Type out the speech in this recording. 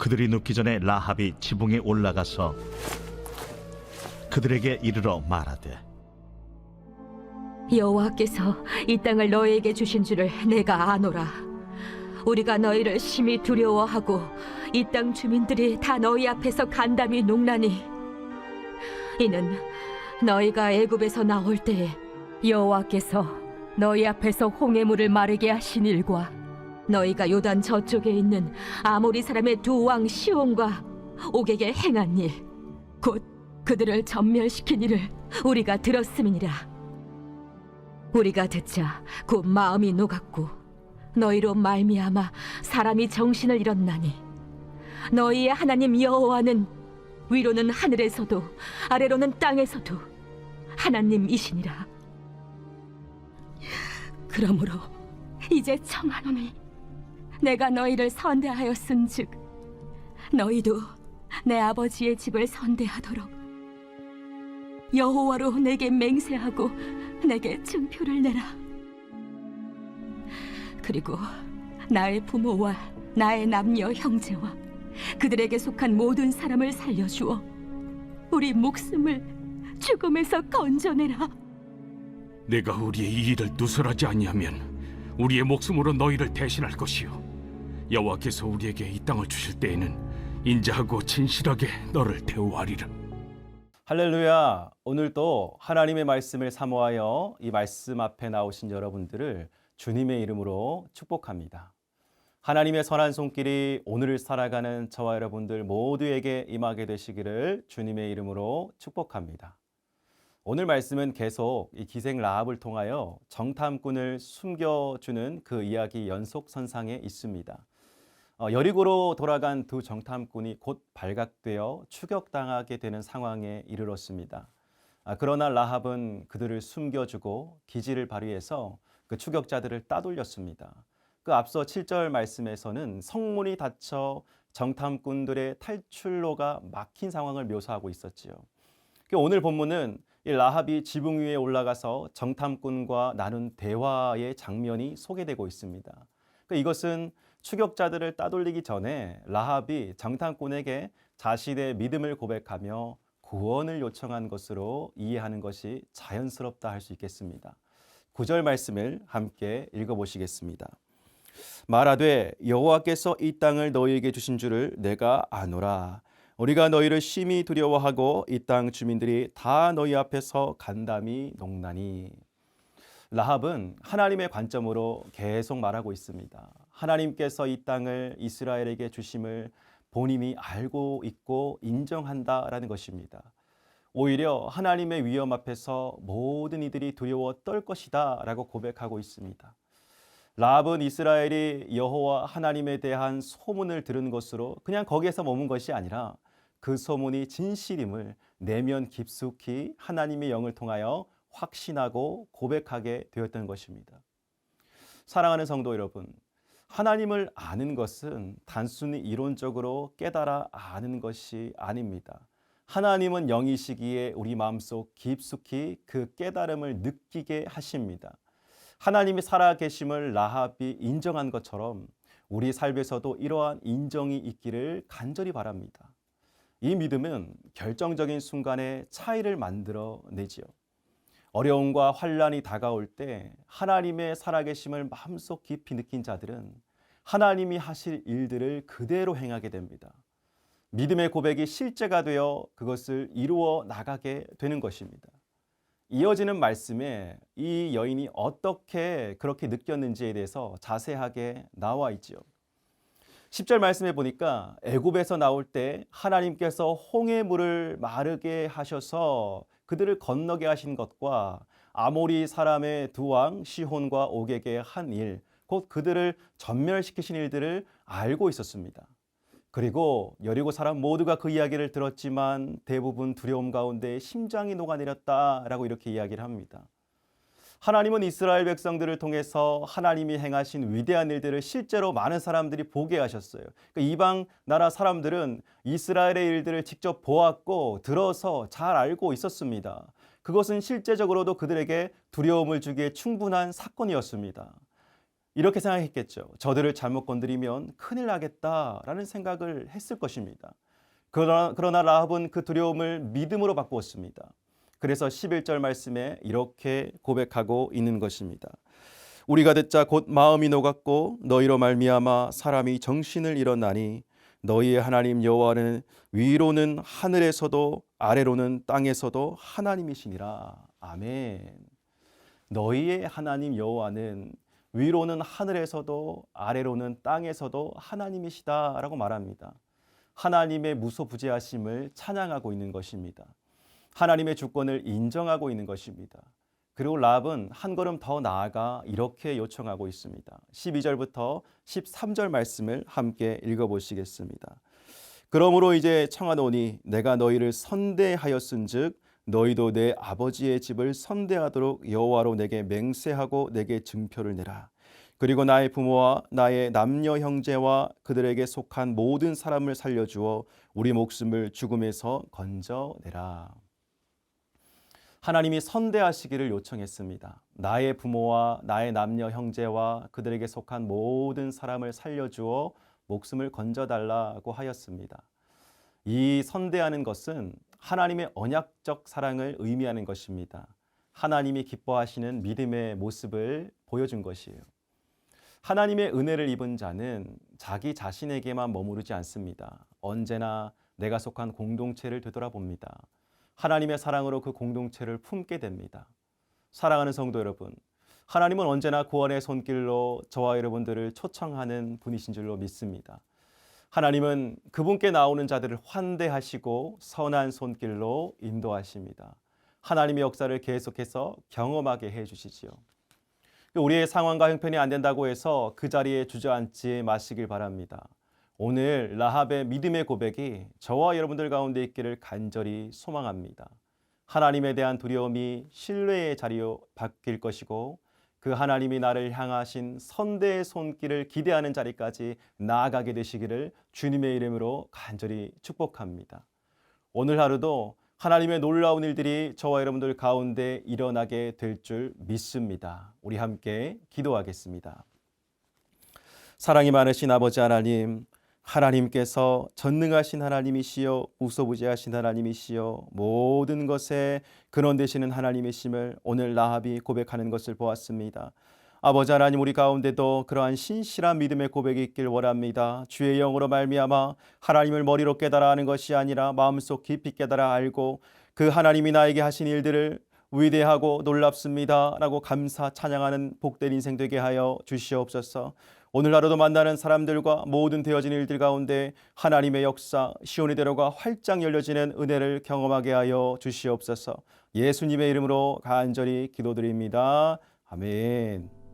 그들이 눕기 전에 라합이 지붕에 올라가서 그들에게 이르러 말하되, 여호와께서 이 땅을 너희에게 주신 줄을 내가 아노라. 우리가 너희를 심히 두려워하고 이 땅 주민들이 다 너희 앞에서 간담이 농나니, 이는 너희가 애굽에서 나올 때에 여호와께서 너희 앞에서 홍해물을 마르게 하신 일과 너희가 요단 저쪽에 있는 아모리 사람의 두 왕 시온과 옥에게 행한 일, 곧 그들을 전멸시킨 일을 우리가 들었음이니라. 우리가 듣자 곧 마음이 녹았고 너희로 말미암아 사람이 정신을 잃었나니, 너희의 하나님 여호와는 위로는 하늘에서도 아래로는 땅에서도 하나님이시니라. 그러므로 이제 청하노니 내가 너희를 선대하였은즉 너희도 내 아버지의 집을 선대하도록 여호와로 내게 맹세하고 내게 증표를 내라. 그리고 나의 부모와 나의 남녀 형제와 그들에게 속한 모든 사람을 살려주어 우리 목숨을 죽음에서 건져내라. 내가 우리의 이 일을 누설하지 아니하면 우리의 목숨으로 너희를 대신할 것이요, 여호와께서 우리에게 이 땅을 주실 때에는 인자하고 진실하게 너를 대우하리라. 할렐루야. 오늘도 하나님의 말씀을 사모하여 이 말씀 앞에 나오신 여러분들을 주님의 이름으로 축복합니다. 하나님의 선한 손길이 오늘을 살아가는 저와 여러분들 모두에게 임하게 되시기를 주님의 이름으로 축복합니다. 오늘 말씀은 계속 이 기생 라합을 통하여 정탐꾼을 숨겨주는 그 이야기 연속선상에 있습니다. 여리고로 돌아간 두 정탐꾼이 곧 발각되어 추격당하게 되는 상황에 이르렀습니다. 그러나 라합은 그들을 숨겨주고 기지를 발휘해서 그 추격자들을 따돌렸습니다. 그 앞서 7절 말씀에서는 성문이 닫혀 정탐꾼들의 탈출로가 막힌 상황을 묘사하고 있었지요. 오늘 본문은 이 라합이 지붕 위에 올라가서 정탐꾼과 나눈 대화의 장면이 소개되고 있습니다. 이것은 추격자들을 따돌리기 전에 라합이 정탐꾼에게 자신의 믿음을 고백하며 구원을 요청한 것으로 이해하는 것이 자연스럽다 할 수 있겠습니다. 9절 말씀을 함께 읽어보시겠습니다. 말하되 여호와께서 이 땅을 너희에게 주신 줄을 내가 아노라. 우리가 너희를 심히 두려워하고 이 땅 주민들이 다 너희 앞에서 간담이 농나니. 라합은 하나님의 관점으로 계속 말하고 있습니다. 하나님께서 이 땅을 이스라엘에게 주심을 본인이 알고 있고 인정한다라는 것입니다. 오히려 하나님의 위엄 앞에서 모든 이들이 두려워 떨 것이다 라고 고백하고 있습니다. 라합은 이스라엘이 여호와 하나님에 대한 소문을 들은 것으로 그냥 거기에서 머문 것이 아니라 그 소문이 진실임을 내면 깊숙이 하나님의 영을 통하여 확신하고 고백하게 되었던 것입니다. 사랑하는 성도 여러분, 하나님을 아는 것은 단순히 이론적으로 깨달아 아는 것이 아닙니다. 하나님은 영이시기에 우리 마음속 깊숙이 그 깨달음을 느끼게 하십니다. 하나님이 살아계심을 라합이 인정한 것처럼 우리 삶에서도 이러한 인정이 있기를 간절히 바랍니다. 이 믿음은 결정적인 순간에 차이를 만들어내지요. 어려움과 환난이 다가올 때 하나님의 살아계심을 마음속 깊이 느낀 자들은 하나님이 하실 일들을 그대로 행하게 됩니다. 믿음의 고백이 실제가 되어 그것을 이루어 나가게 되는 것입니다. 이어지는 말씀에 이 여인이 어떻게 그렇게 느꼈는지에 대해서 자세하게 나와 있지요. 10절 말씀에 보니까 애굽에서 나올 때 하나님께서 홍해물을 마르게 하셔서 그들을 건너게 하신 것과 아모리 사람의 두 왕 시혼과 옥에게 한 일, 곧 그들을 전멸시키신 일들을 알고 있었습니다. 그리고 여리고 사람 모두가 그 이야기를 들었지만 대부분 두려움 가운데 심장이 녹아내렸다라고 이렇게 이야기를 합니다. 하나님은 이스라엘 백성들을 통해서 하나님이 행하신 위대한 일들을 실제로 많은 사람들이 보게 하셨어요. 이방 나라 사람들은 이스라엘의 일들을 직접 보았고 들어서 잘 알고 있었습니다. 그것은 실제적으로도 그들에게 두려움을 주기에 충분한 사건이었습니다. 이렇게 생각했겠죠. 저들을 잘못 건드리면 큰일 나겠다라는 생각을 했을 것입니다. 그러나 라합은 그 두려움을 믿음으로 바꾸었습니다. 그래서 11절 말씀에 이렇게 고백하고 있는 것입니다. 우리가 듣자 곧 마음이 녹았고 너희로 말미암아 사람이 정신을 잃었나니 너희의 하나님 여호와는 위로는 하늘에서도 아래로는 땅에서도 하나님이시니라. 아멘. 너희의 하나님 여호와는 위로는 하늘에서도 아래로는 땅에서도 하나님이시다라고 말합니다. 하나님의 무소부재하심을 찬양하고 있는 것입니다. 하나님의 주권을 인정하고 있는 것입니다. 그리고 라합은 한 걸음 더 나아가 이렇게 요청하고 있습니다. 12절부터 13절 말씀을 함께 읽어보시겠습니다. 그러므로 이제 청하노니 내가 너희를 선대하였은즉 너희도 내 아버지의 집을 선대하도록 여호와로 내게 맹세하고 내게 증표를 내라. 그리고 나의 부모와 나의 남녀 형제와 그들에게 속한 모든 사람을 살려주어 우리 목숨을 죽음에서 건져내라. 하나님이 선대하시기를 요청했습니다. 나의 부모와 나의 남녀 형제와 그들에게 속한 모든 사람을 살려주어 목숨을 건져달라고 하였습니다. 이 선대하는 것은 하나님의 언약적 사랑을 의미하는 것입니다. 하나님이 기뻐하시는 믿음의 모습을 보여준 것이에요. 하나님의 은혜를 입은 자는 자기 자신에게만 머무르지 않습니다. 언제나 내가 속한 공동체를 되돌아봅니다. 하나님의 사랑으로 그 공동체를 품게 됩니다. 사랑하는 성도 여러분, 하나님은 언제나 구원의 손길로 저와 여러분들을 초청하는 분이신 줄로 믿습니다. 하나님은 그분께 나오는 자들을 환대하시고 선한 손길로 인도하십니다. 하나님의 역사를 계속해서 경험하게 해주시지요. 우리의 상황과 형편이 안 된다고 해서 그 자리에 주저앉지 마시길 바랍니다. 오늘 라합의 믿음의 고백이 저와 여러분들 가운데 있기를 간절히 소망합니다. 하나님에 대한 두려움이 신뢰의 자리로 바뀔 것이고 그 하나님이 나를 향하신 선대의 손길을 기대하는 자리까지 나아가게 되시기를 주님의 이름으로 간절히 축복합니다. 오늘 하루도 하나님의 놀라운 일들이 저와 여러분들 가운데 일어나게 될 줄 믿습니다. 우리 함께 기도하겠습니다. 사랑이 많으신 아버지 하나님, 하나님께서 전능하신 하나님이시여 무소부재하신 하나님이시여 모든 것에 근원 되시는 하나님이심을 오늘 라합이 고백하는 것을 보았습니다. 아버지 하나님, 우리 가운데도 그러한 신실한 믿음의 고백이 있길 원합니다. 주의 영으로 말미암아 하나님을 머리로 깨달아 하는 것이 아니라 마음속 깊이 깨달아 알고 그 하나님이 나에게 하신 일들을 위대하고 놀랍습니다 라고 감사 찬양하는 복된 인생 되게 하여 주시옵소서. 오늘 하루도 만나는 사람들과 모든 되어진 일들 가운데 하나님의 역사, 시온의 대로가 활짝 열려지는 은혜를 경험하게 하여 주시옵소서. 예수님의 이름으로 간절히 기도드립니다. 아멘.